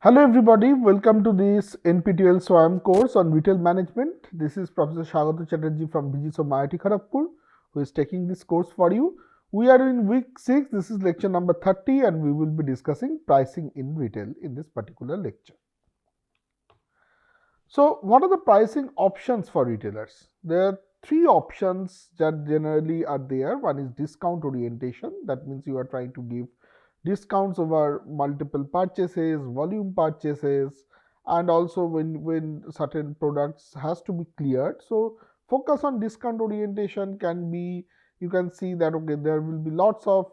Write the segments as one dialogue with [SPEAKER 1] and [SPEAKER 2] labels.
[SPEAKER 1] Hello everybody, welcome to this NPTEL SWAYAM course on retail management. This is Professor Shagato Chatterjee from BGSO IIT Kharagpur who is taking this course for you. We are in week 6, this is lecture number 30 and we will be discussing pricing in retail in this particular lecture. So what are the pricing options for retailers? There are 3 options that generally are there. One is discount orientation, that means you are trying to give discounts over multiple purchases, volume purchases, and also when certain products has to be cleared. So focus on discount orientation can be, you can see that okay, there will be lots of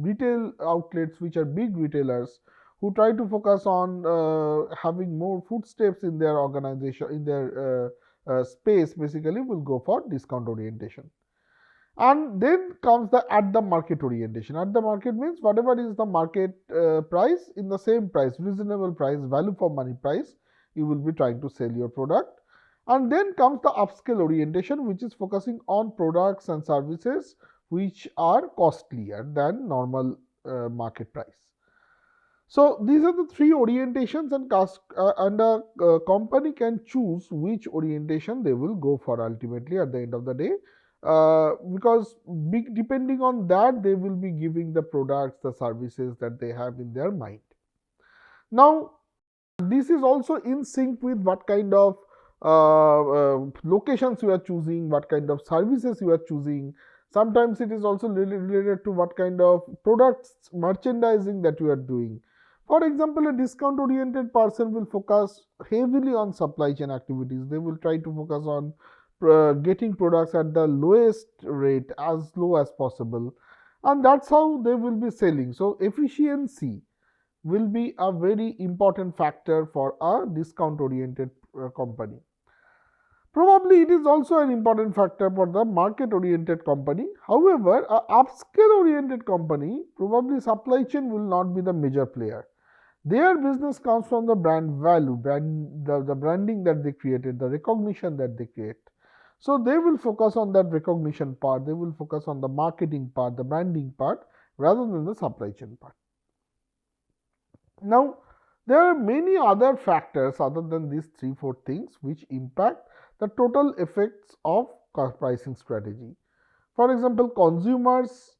[SPEAKER 1] retail outlets which are big retailers who try to focus on having more footsteps in their organization, in their space, basically will go for discount orientation. And then comes the at the market orientation. At the market means whatever is the market price, in the same price, reasonable price, value for money price, you will be trying to sell your product. And then comes the upscale orientation, which is focusing on products and services which are costlier than normal market price. So these are the 3 orientations, and a company can choose which orientation they will go for ultimately at the end of the day. Because depending on that, they will be giving the products, the services that they have in their mind. Now, this is also in sync with what kind of locations you are choosing, what kind of services you are choosing. Sometimes it is also related to what kind of products, merchandising that you are doing. For example, a discount oriented person will focus heavily on supply chain activities. They will try to focus on getting products at the lowest rate, as low as possible, and that's how they will be selling. So efficiency will be a very important factor for a discount oriented company. Probably it is also an important factor for the market oriented company. However, a upscale oriented company, probably supply chain will not be the major player. Their business comes from the brand value, the branding that they created, the recognition that they create. So they will focus on that recognition part, they will focus on the marketing part, the branding part, rather than the supply chain part. Now, there are many other factors other than these 3-4 things which impact the total effects of pricing strategy. For example, consumers,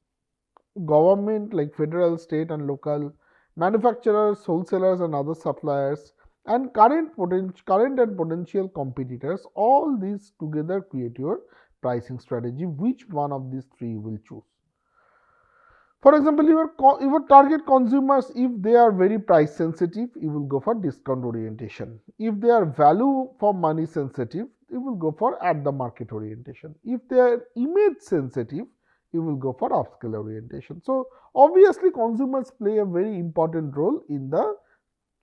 [SPEAKER 1] government like federal, state and local, manufacturers, wholesalers and other suppliers, and current and potential competitors, all these together create your pricing strategy. Which one of these 3 you will choose? For example, your target consumers, if they are very price sensitive, you will go for discount orientation. If they are value for money sensitive, you will go for at the market orientation. If they are image sensitive, you will go for upscale orientation. So obviously consumers play a very important role in the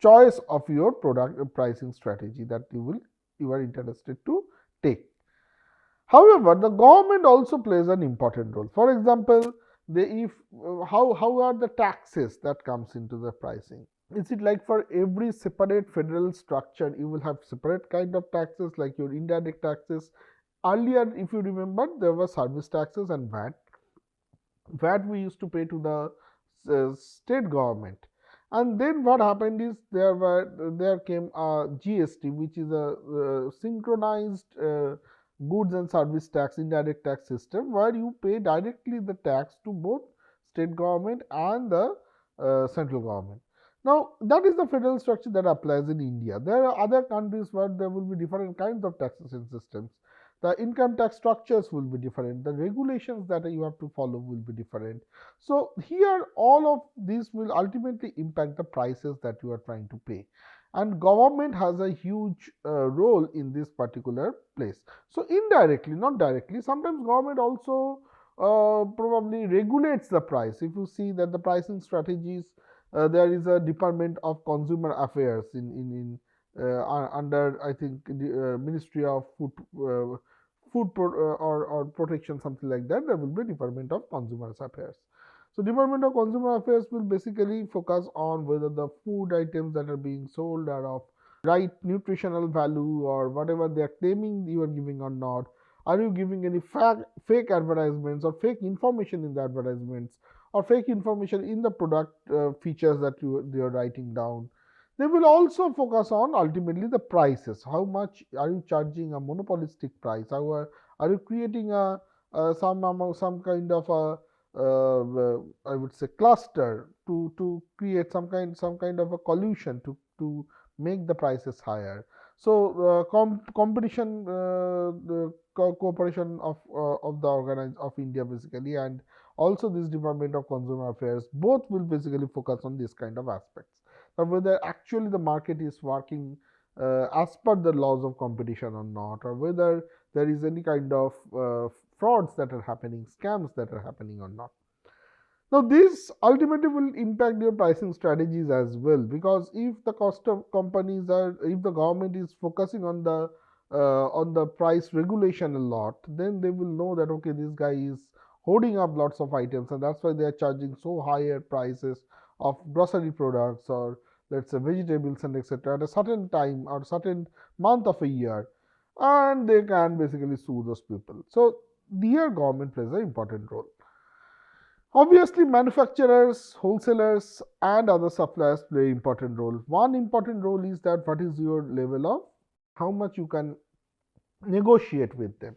[SPEAKER 1] choice of your product pricing strategy that you are interested to take. However, the government also plays an important role. For example, how are the taxes that comes into the pricing? Is it like for every separate federal structure you will have separate kind of taxes like your indirect taxes? Earlier, if you remember, there were service taxes and VAT. VAT we used to pay to the state government, and then what happened is there came a GST, which is a synchronized goods and service tax, indirect tax system, where you pay directly the tax to both state government and the central government. Now that is the federal structure that applies in India. There are other countries where there will be different kinds of taxation systems. The income tax structures will be different, the regulations that you have to follow will be different. So here all of these will ultimately impact the prices that you are trying to pay, and government has a huge role in this particular place. So indirectly, not directly, sometimes government also probably regulates the price. If you see that the pricing strategies, there is a department of consumer affairs in under, I think, the Ministry of or Protection, something like that. There will be Department of Consumer Affairs. So Department of Consumer Affairs will basically focus on whether the food items that are being sold are of right nutritional value or whatever they are claiming you are giving or not. Are you giving any fake advertisements or fake information in the advertisements or fake information in the product features that they are writing down? They will also focus on ultimately the prices. How much are you charging a monopolistic price? Are you creating some kind of a I would say cluster to create some kind of a collusion to make the prices higher. So competition, the cooperation of the organize of India basically, and also this Department of Consumer Affairs, both will basically focus on this kind of aspects, or whether actually the market is working as per the laws of competition or not, or whether there is any kind of frauds that are happening, scams that are happening or not. Now, this ultimately will impact your pricing strategies as well, because if the cost of companies are, if the government is focusing on the price regulation a lot, then they will know that okay, this guy is hoarding up lots of items, and that's why they are charging so higher prices of grocery products or let's say vegetables and etc. at a certain time or certain month of a year, and they can basically sue those people. So, here government plays an important role. Obviously, manufacturers, wholesalers, and other suppliers play important role. One important role is that what is your level of how much you can negotiate with them.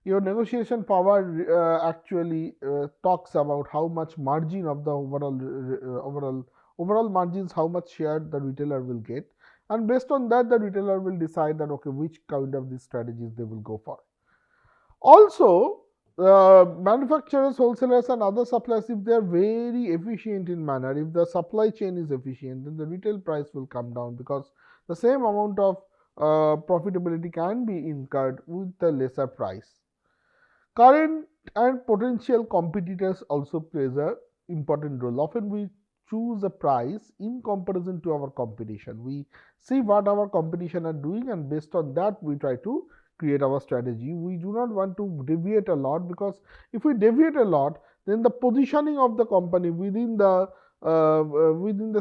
[SPEAKER 1] Your negotiation power actually talks about how much margin of the overall margins, how much share the retailer will get, and based on that, the retailer will decide that okay, which kind of these strategies they will go for. Also, manufacturers, wholesalers, and other suppliers, if they are very efficient in manner, if the supply chain is efficient, then the retail price will come down, because the same amount of profitability can be incurred with the lesser price. Current and potential competitors also plays a important role. Often we choose a price in comparison to our competition. We see what our competition are doing, and based on that we try to create our strategy. We do not want to deviate a lot, because if we deviate a lot, then the positioning of the company within the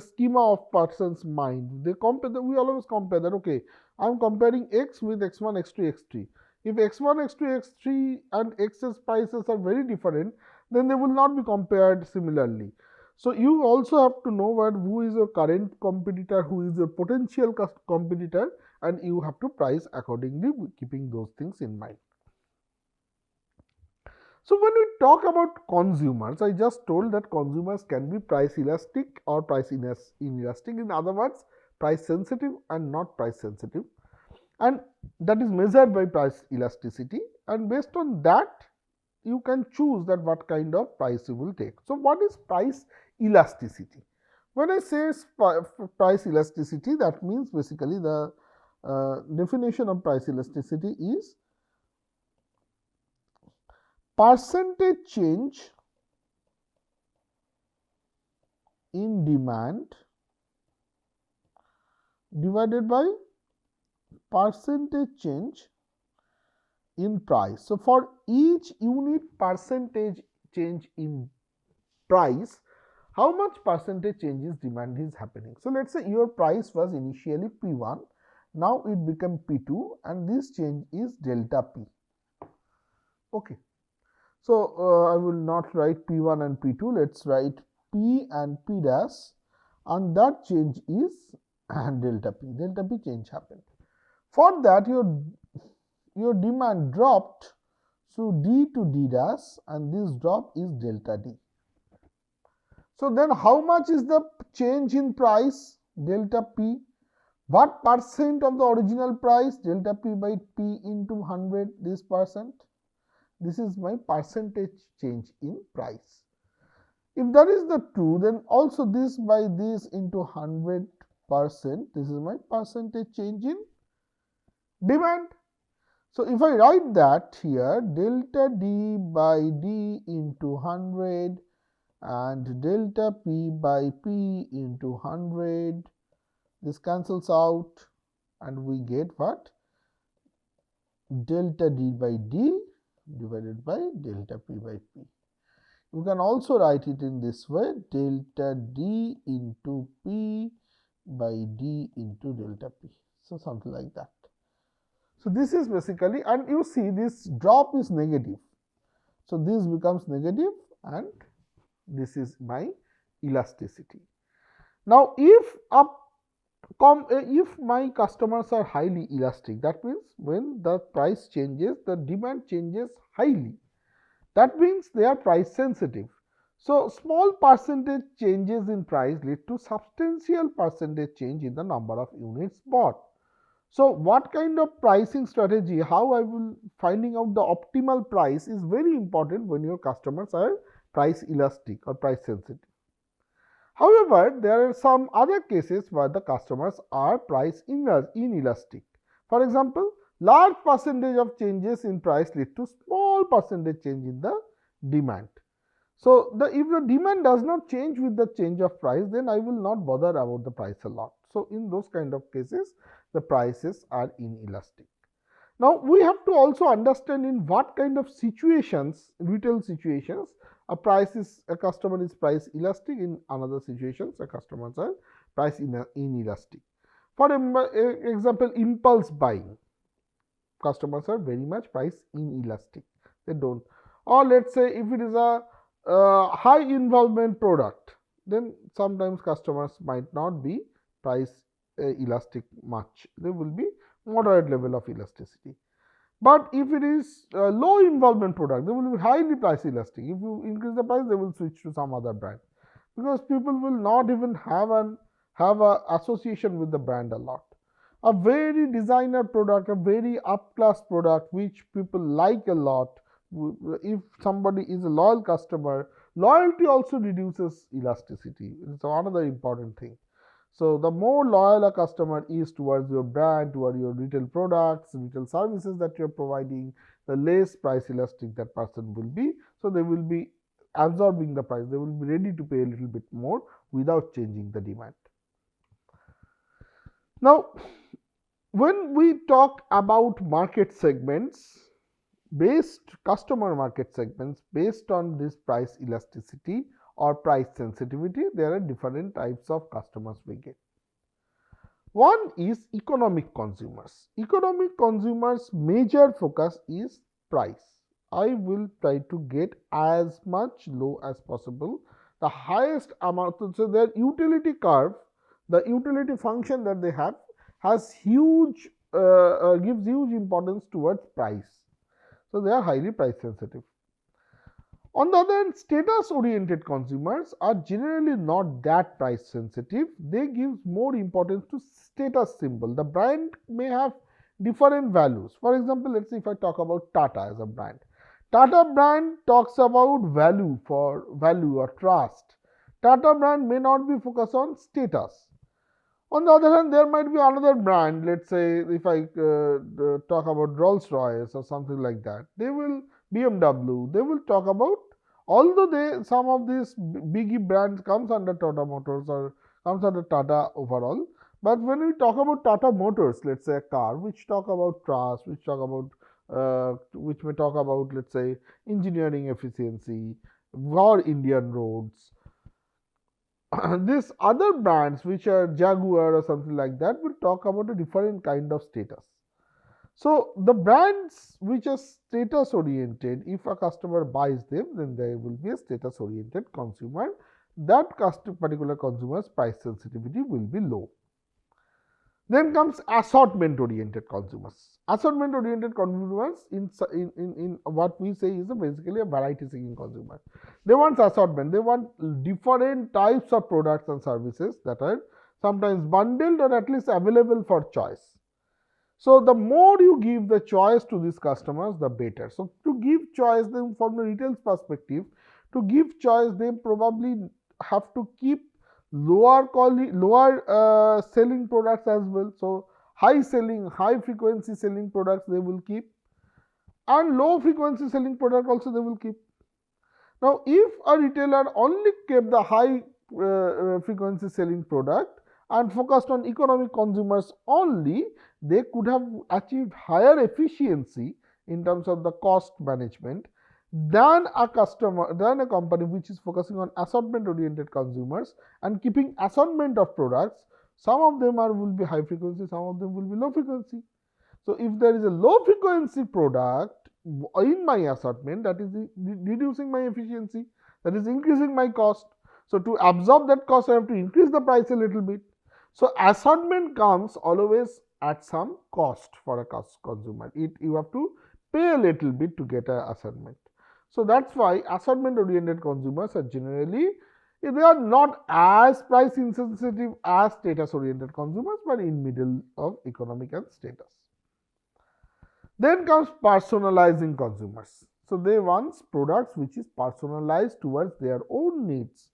[SPEAKER 1] schema of person's mind, they compare. We always compare that okay, I am comparing X with X1, X2, X3. If X1, X2, X3 and X's prices are very different, then they will not be compared similarly. So you also have to know who is your current competitor, who is your potential competitor, and you have to price accordingly, keeping those things in mind. So when we talk about consumers, I just told that consumers can be price elastic or price inelastic. In other words, price sensitive and not price sensitive, and that is measured by price elasticity, and based on that you can choose that what kind of price you will take. So what is price elasticity? When I say price elasticity, that means basically the definition of price elasticity is percentage change in demand divided by percentage change in price. So for each unit percentage change in price, how much percentage changes demand is happening. So let's say your price was initially P1, now it became P2, and this change is delta P. Okay. So I will not write P1 and P2, let's write P and P dash, and that change is delta P. Delta P change happened. For that your demand dropped, so D to D dash, and this drop is delta D. So then how much is the change in price? Delta P. What percent of the original price? Delta P by P into 100, this percent. This is my percentage change in price. If that is the true, then also this by this into 100%, this is my percentage change in demand. So if I write that here, delta D by D into 100 and delta P by P into 100, this cancels out, and we get what? Delta D by D divided by delta P by P. You can also write it in this way, delta D into P by D into delta P. So, something like that. So, this is basically, and you see this drop is negative. So, this becomes negative and this is my elasticity. Now, if my customers are highly elastic, that means when the price changes, the demand changes highly. That means they are price sensitive. So, small percentage changes in price lead to substantial percentage change in the number of units bought. So, what kind of pricing strategy, how I will finding out the optimal price is very important when your customers are price elastic or price sensitive. However, there are some other cases where the customers are price inelastic. For example, large percentage of changes in price lead to small percentage change in the demand. So, if the demand does not change with the change of price, then I will not bother about the price a lot. So, in those kind of cases, the prices are inelastic. Now, we have to also understand in what kind of situations, retail situations, a customer is price elastic, in another situations a customers are price inelastic. For example, impulse buying, customers are very much price inelastic, they don't. Or let us say if it is a high involvement product, then sometimes customers might not be price elastic much, they will be moderate level of elasticity. But if it is a low involvement product, they will be highly price elastic. If you increase the price, they will switch to some other brand, because people will not even have a association with the brand a lot. A very designer product, a very up class product which people like a lot, if somebody is a loyal customer, loyalty also reduces elasticity. It's another important thing. So, the more loyal a customer is towards your brand, toward your retail products, retail services that you are providing, the less price elastic that person will be. So, they will be absorbing the price, they will be ready to pay a little bit more without changing the demand. Now, when we talk about market segments, customer market segments based on this price elasticity or price sensitivity, there are different types of customers we get. One is economic consumers. Economic consumers' major focus is price. I will try to get as much low as possible, the highest amount. So, their utility curve, the utility function that they have, has huge gives huge importance towards price. So, they are highly price sensitive. On the other hand, status oriented consumers are generally not that price sensitive. They give more importance to status symbol. The brand may have different values. For example, let us say if I talk about Tata as a brand. Tata brand talks about value or trust. Tata brand may not be focused on status. On the other hand, there might be another brand, let us say if I talk about Rolls Royce or something like that, they will BMW, they will talk about, although some of these biggie brands comes under Tata Motors or comes under Tata overall, but when we talk about Tata Motors, let us say a car, which talk about trust, which may talk about let us say engineering efficiency or Indian roads. These other brands which are Jaguar or something like that will talk about a different kind of status. So, the brands which are status oriented, if a customer buys them, then there will be a status oriented consumer. That particular consumer's price sensitivity will be low. Then comes assortment oriented consumers. Assortment oriented consumers in what we say is basically a variety seeking consumer. They want assortment, they want different types of products and services that are sometimes bundled or at least available for choice. So, the more you give the choice to these customers, the better. So, to give choice them from the retail perspective, to give choice they probably have to keep lower selling products as well. So, high frequency selling products they will keep, and low frequency selling product also they will keep. Now, if a retailer only kept the high frequency selling product and focused on economic consumers only, they could have achieved higher efficiency in terms of the cost management than a company which is focusing on assortment oriented consumers and keeping assortment of products. Some of them will be high frequency, some of them will be low frequency. So if there is a low frequency product in my assortment, that is reducing my efficiency, that is increasing my cost. So to absorb that cost, I have to increase the price a little bit. So assortment comes always at some cost for a consumer. You have to pay a little bit to get an assortment. So that's why assortment oriented consumers are generally, they are not as price insensitive as status oriented consumers, but in middle of economic and status. Then comes personalizing consumers. So they want products which is personalized towards their own needs.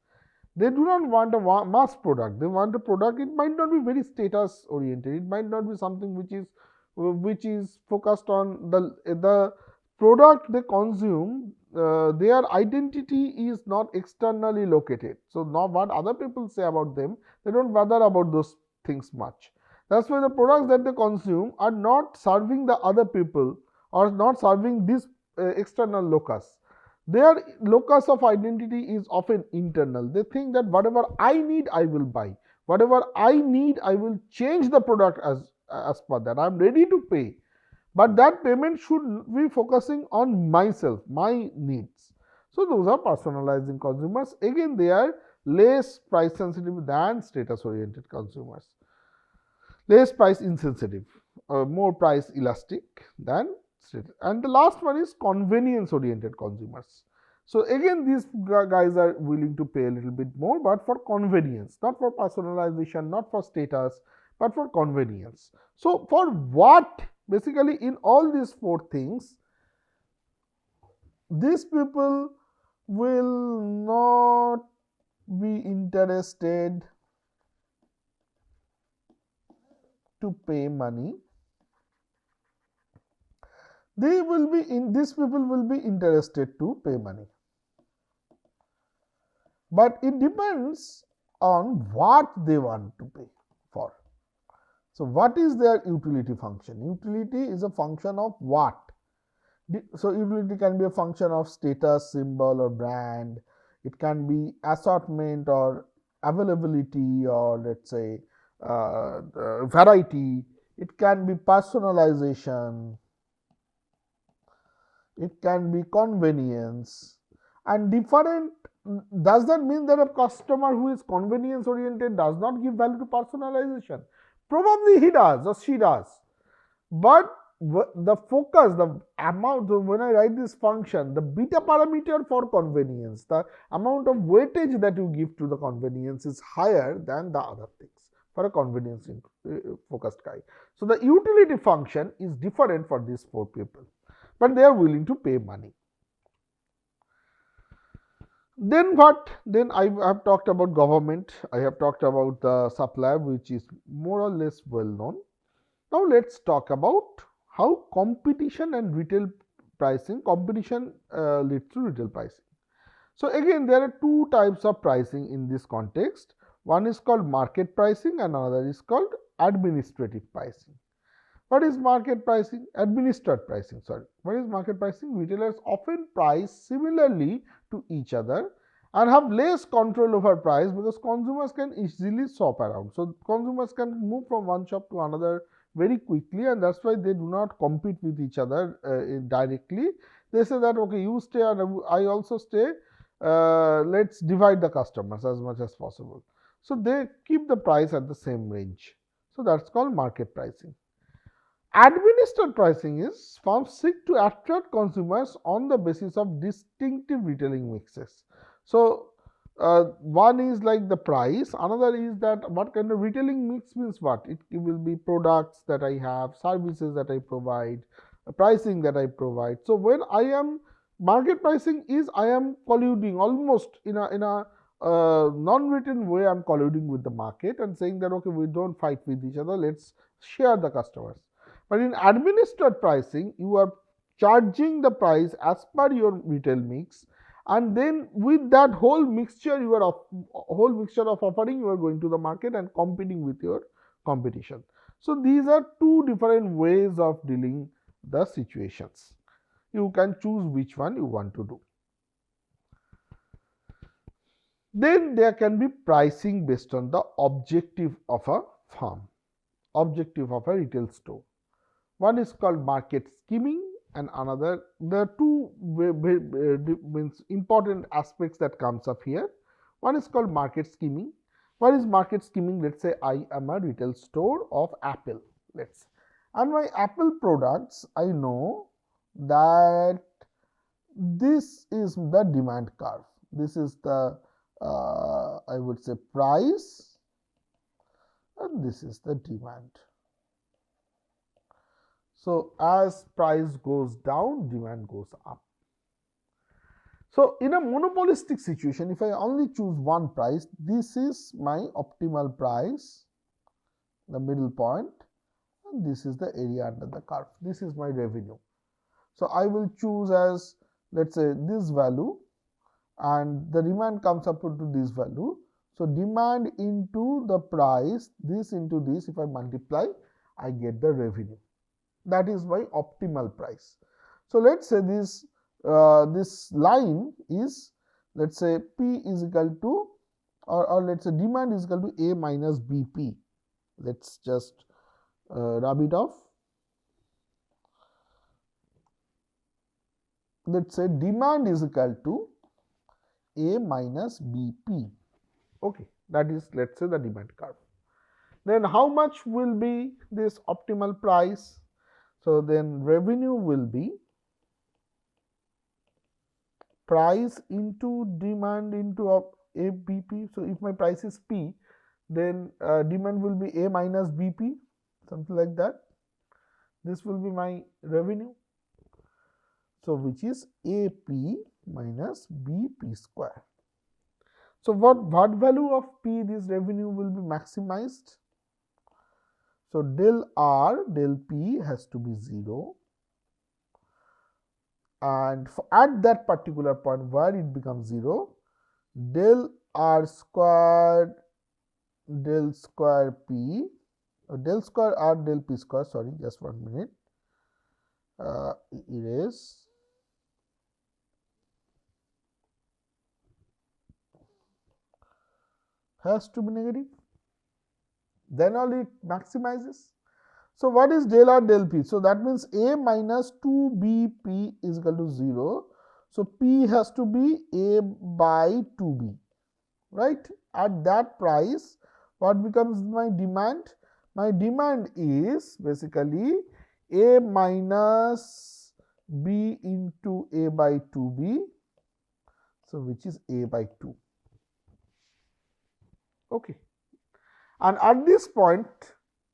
[SPEAKER 1] They do not want a mass product. They want a product. It might not be very status oriented. It might not be something which is focused on the product they consume. Their identity is not externally located. So now what other people say about them, they don't bother about those things much. That's why the products that they consume are not serving the other people or not serving this external locus. Their locus of identity is often internal. They think that whatever I need, I will buy. Whatever I need, I will change the product as per that. I am ready to pay. But that payment should be focusing on myself, my needs. So those are personalizing consumers. Again, they are less price sensitive than status oriented consumers. Less price insensitive, more price elastic than status. And the last one is convenience oriented consumers. So again, these guys are willing to pay a little bit more, but for convenience, not for personalization, not for status, but for convenience. So for what, basically in all these four things, these people will not be interested to pay money. These people will be interested to pay money. But it depends on what they want to pay for. So what is their utility function? Utility is a function of what? So utility can be a function of status, symbol or brand. It can be assortment or availability, or let's say variety. It can be personalization. It can be convenience. And different, does that mean that a customer who is convenience oriented does not give value to personalization? Probably he does or she does. But the focus, the amount, when I write this function, the beta parameter for convenience, the amount of weightage that you give to the convenience is higher than the other things for a convenience focused guy. So the utility function is different for these four people, but they are willing to pay money. Then what? Then I have talked about government, I have talked about the supplier, which is more or less well known. Now let's talk about how competition and retail pricing, competition leads to retail pricing. So again, there are two types of pricing in this context. One is called market pricing and another is called administrative pricing. What is market pricing? Administered pricing, sorry. What is market pricing? Retailers often price similarly to each other and have less control over price because consumers can easily shop around. So consumers can move from one shop to another very quickly, and that's why they do not compete with each other directly. They say that, okay, you stay and I also stay, let's divide the customers as much as possible. So they keep the price at the same range. So that's called market pricing. Administered pricing is firms seek to attract consumers on the basis of distinctive retailing mixes. So one is like the price, another is that what kind of retailing mix means what? It will be products that I have, services that I provide, pricing that I provide. So when I am market pricing is I am colluding almost in a non-written way. I am colluding with the market and saying that, okay, we don't fight with each other, let's share the customers. But in administered pricing, you are charging the price as per your retail mix, and then with that whole mixture of offering, you are going to the market and competing with your competition. So these are two different ways of dealing the situations. You can choose which one you want to do. Then there can be pricing based on the objective of a firm, objective of a retail store. One is called market skimming, and another, there are two means important aspects that comes up here. One is called market skimming. What is market skimming? Let's say I am a retail store of Apple, let's say, and my Apple products, I know that this is the demand curve. This is the I would say price, and this is the demand. So as price goes down, demand goes up. So in a monopolistic situation, if I only choose one price, this is my optimal price, the middle point, and this is the area under the curve. This is my revenue. So I will choose as, let's say, this value, and the demand comes up to this value. So demand into the price, this into this, if I multiply, I get the revenue. That is my optimal price. So let's say this this line is, let's say, P is equal to, or let's say demand is equal to A minus BP. Let's just rub it off. Let's say demand is equal to A minus BP. Okay, that is, let's say, the demand curve. Then how much will be this optimal price? So then revenue will be price into demand into A BP. So if my price is P, then demand will be A minus BP, something like that. This will be my revenue. So which is AP minus BP square. So what value of P this revenue will be maximized? So del R, del P has to be 0, and at that particular point where it becomes 0, del R squared del square P, del square R del P square, sorry, just 1 minute, erase. Has to be negative, then only it maximizes. So what is del R del P? So that means A minus 2BP is equal to 0. So P has to be A by 2B, right? At that price, what becomes my demand? My demand is basically A minus B into A by 2B, so which is A by 2. Okay. And at this point,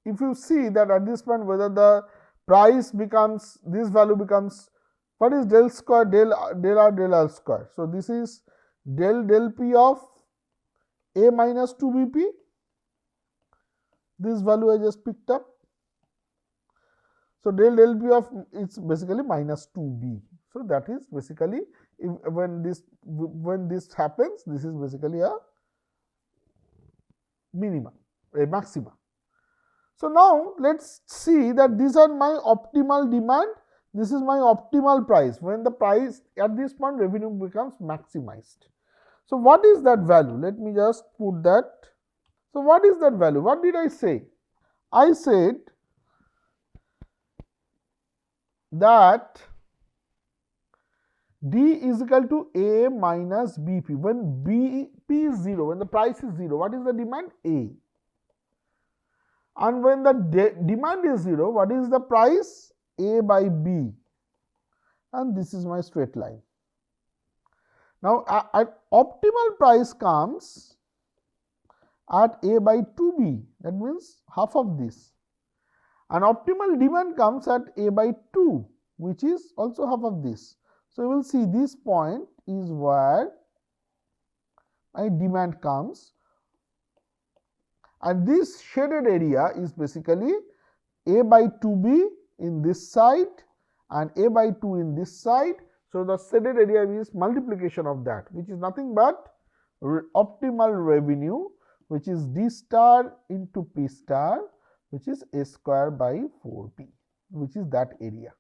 [SPEAKER 1] if you see that at this point whether the price becomes, this value becomes, what is del square del R del R square? So this is del P of A minus 2BP. This value I just picked up. So del P of, it's basically minus 2B. So that is basically, when this happens, this is basically a minima, a maxima. So now let's see that these are my optimal demand, this is my optimal price. When the price at this point revenue becomes maximized. So what is that value? Let me just put that. So what is that value? What did I say? I said that D is equal to A minus BP. When P is 0, when the price is 0, what is the demand? A. And when the demand is 0, what is the price? A by B. And this is my straight line. Now, at optimal price comes at A by 2B. That means half of this. And optimal demand comes at A by 2, which is also half of this. So you will see this point is where my demand comes, and this shaded area is basically A by 2B in this side and A by 2 in this side. So the shaded area is multiplication of that, which is nothing but optimal revenue, which is D star into P star, which is A square by 4P, which is that area.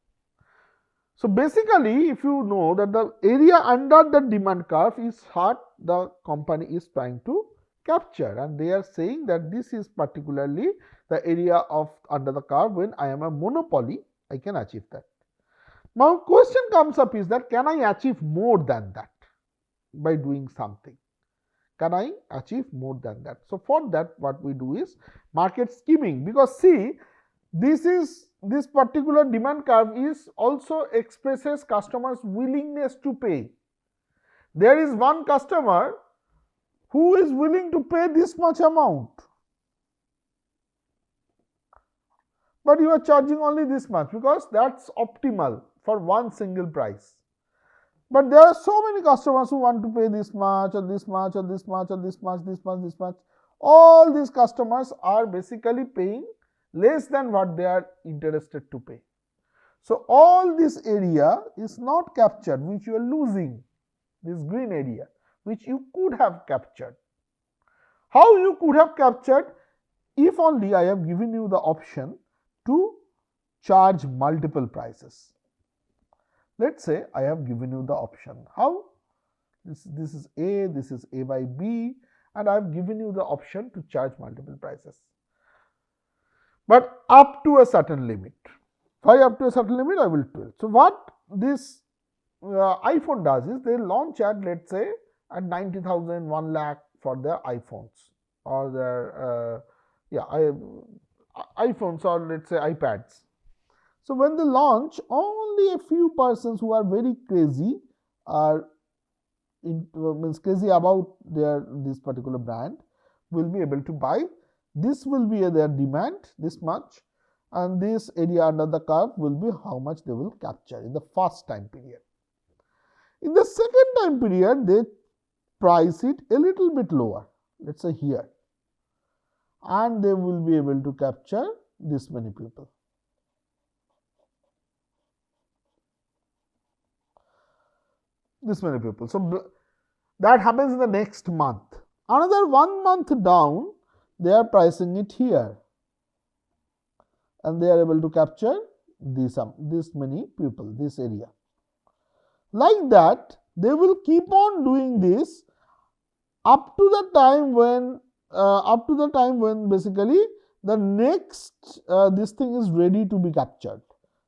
[SPEAKER 1] So basically, if you know that the area under the demand curve is what the company is trying to capture, and they are saying that this is particularly the area of under the curve. When I am a monopoly, I can achieve that. Now question comes up is that can I achieve more than that by doing something? Can I achieve more than that? So for that, what we do is market skimming, because see, this particular demand curve is also expresses customers' willingness to pay. There is one customer who is willing to pay this much amount, but you are charging only this much because that's optimal for one single price. But there are so many customers who want to pay this much or this much or this much or this much, this much, this much. All these customers are basically paying less than what they are interested to pay. So all this area is not captured, which you are losing, this green area, which you could have captured. How you could have captured? If only I have given you the option to charge multiple prices. Let's say I have given you the option. How? This is A, this is A by B, and I have given you the option to charge multiple prices, but up to a certain limit. Why up to a certain limit? I will tell you. So what this iPhone does is they launch at, let's say, at 90,000, 1 lakh for their iPhones or their iPhones, or let's say iPads. So when they launch, only a few persons who are very crazy are crazy about this particular brand will be able to buy. This will be their demand, this much, and this area under the curve will be how much they will capture in the first time period. In the second time period, they price it a little bit lower, let's say here, and they will be able to capture this many people. This many people. So that happens in the next month. Another 1 month down, they are pricing it here, and they are able to capture this many people, this area. Like that, they will keep on doing this up to the time when basically the next this thing is ready to be captured.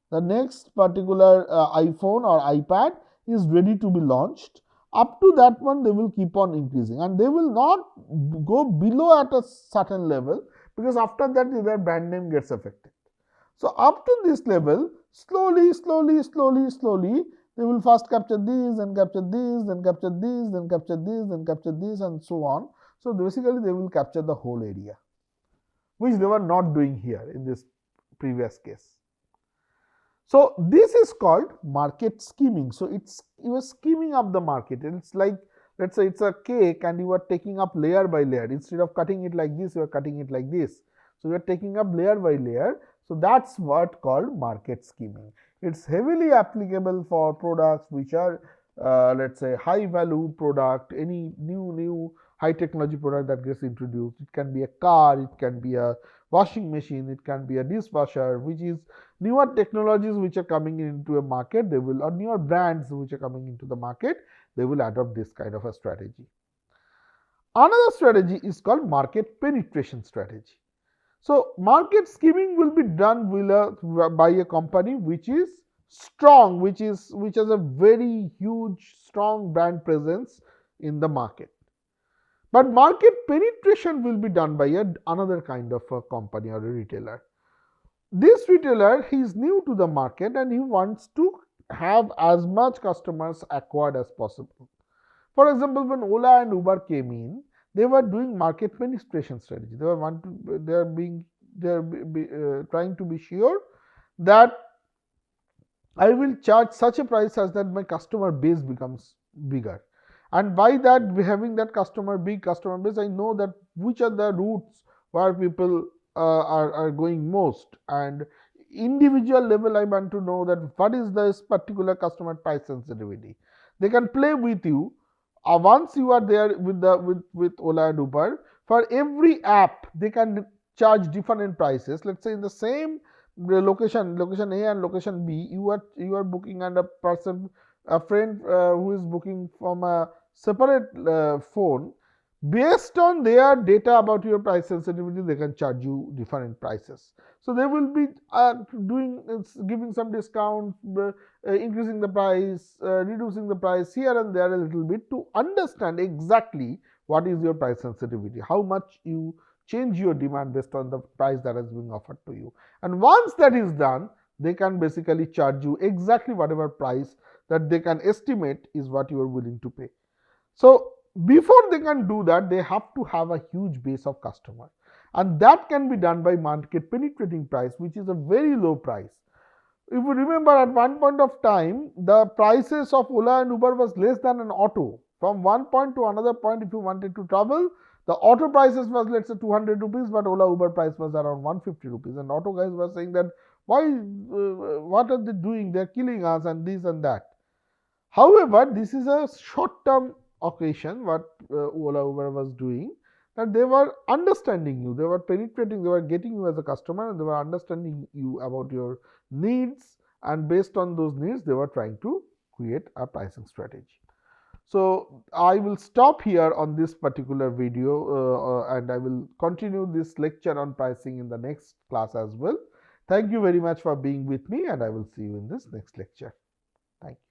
[SPEAKER 1] The next particular iPhone or iPad is ready to be launched. Up to that one, they will keep on increasing, and they will not go below at a certain level, because after that their brand name gets affected. So up to this level, slowly, they will first capture these, and capture these, then capture these, then capture these, then capture these, and so on. So basically, they will capture the whole area, which they were not doing here in this previous case. So this is called market skimming. So you are skimming up the market. It's like, let's say it's a cake and you are taking up layer by layer. Instead of cutting it like this, you are cutting it like this. So you are taking up layer by layer. So that's what called market skimming. It's heavily applicable for products which are let's say high value product, any new high technology product that gets introduced. It can be a car, it can be a washing machine, it can be a dishwasher, which is newer technologies which are coming into a market. They will, or newer brands which are coming into the market, they will adopt this kind of a strategy. Another strategy is called market penetration strategy. So market skimming will be done by a company which is strong, which has a very huge strong brand presence in the market. But market penetration will be done by another kind of a company or a retailer. This retailer, he is new to the market and he wants to have as much customers acquired as possible. For example, when Ola and Uber came in, they were doing market penetration strategy. They are trying to be sure that I will charge such a price as that my customer base becomes bigger, and by that, having that big customer base, I know that which are the routes where people are going most, and individual level I want to know that what is this particular customer price sensitivity. They can play with you. Once you are there with Ola and Uber, for every app they can charge different prices. Let's say in the same location A and location B, you are booking, and a friend who is booking from a separate phone, based on their data about your price sensitivity, they can charge you different prices. So they will be giving some discount, increasing the price, reducing the price here and there a little bit, to understand exactly what is your price sensitivity, how much you change your demand based on the price that is being offered to you. And once that is done, they can basically charge you exactly whatever price that they can estimate is what you are willing to pay. So before they can do that, they have to have a huge base of customers, and that can be done by market penetrating price, which is a very low price. If you remember, at one point of time, the prices of Ola and Uber was less than an auto. From one point to another point, if you wanted to travel, the auto prices was, let's say, 200 rupees, but Ola Uber price was around 150 rupees. And auto guys were saying that, why, what are they doing? They're killing us and this and that. However, this is a short-term occasion what Ola Uber was doing, that they were understanding you, they were penetrating, they were getting you as a customer, and they were understanding you about your needs, and based on those needs, they were trying to create a pricing strategy. So I will stop here on this particular video, and I will continue this lecture on pricing in the next class as well. Thank you very much for being with me, and I will see you in this next lecture. Thank you.